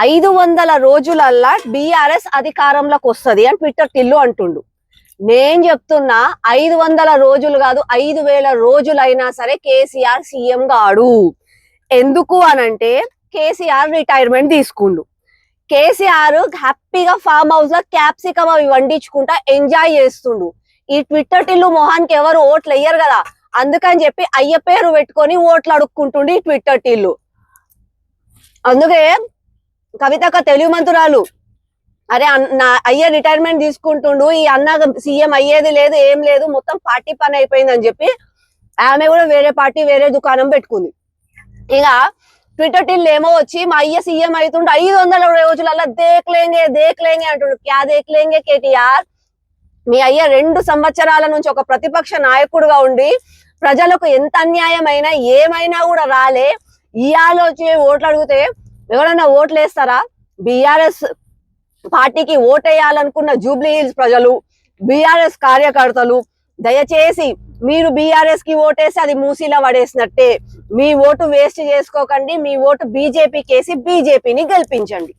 500 రోజులల్లా BRS అధికారంలోకి వస్తుంది అని ట్విట్టర్ టిల్లు అంటుండు. నేను చెప్తున్నా 500 రోజులు కాదు 5000 రోజులైనా సరే కేసీఆర్ సీఎం గాడు. ఎందుకు అనంటే కేసీఆర్ రిటైర్మెంట్ తీసుకుండు. కేసీఆర్ హ్యాపీగా ఫామ్ హౌస్ లో క్యాప్సికమ్ అవి వండించుకుంటా ఎంజాయ్ చేస్తుండు. ఈ ట్విట్టర్ టిల్లు మొహానికి ఎవరు ఓట్లు వేయరు కదా, అందుకని చెప్పి అయ్య పేరు పెట్టుకొని ఓట్లు అడుక్కుంటుండు ఈ ట్విట్టర్ టిల్లు. అందుకే కవితక్క తెలుగు మంత్రురాలు, అరే నా అయ్య రిటైర్మెంట్ తీసుకుంటుండు, ఈ అన్న సీఎం అయ్యేది లేదు ఏం లేదు, మొత్తం పార్టీ పని అయిపోయిందని చెప్పి ఆమె కూడా వేరే పార్టీ వేరే దుకాణం పెట్టుకుంది. ఇక ట్విట్టర్ టిల్ ఏమో వచ్చి మా అయ్య సీఎం అవుతుండు 500 రోజులల్లా దేక్లేంగే అంటుండు. క్యా దేక్లేంగే కేటీఆర్? మీ అయ్య 2 సంవత్సరాల నుంచి ఒక ప్రతిపక్ష నాయకుడుగా ఉండి ప్రజలకు ఎంత అన్యాయమైనా ఏమైనా కూడా రాలే. ఈ ఆలోచన ఓట్లు అడిగితే ఎవరన్నా ఓట్లు వేస్తారా? బీఆర్ఎస్ పార్టీకి ఓటేయాలనుకున్న జూబ్లీ హిల్స్ ప్రజలు, బీఆర్ఎస్ కార్యకర్తలు, దయచేసి మీరు బీఆర్ఎస్ కి ఓటేసి అది మూసీలో పడేసినట్టే. మీ ఓటు వేస్ట్ చేసుకోకండి. మీ ఓటు బీజేపీకి వేసి బీజేపీని గెలిపించండి.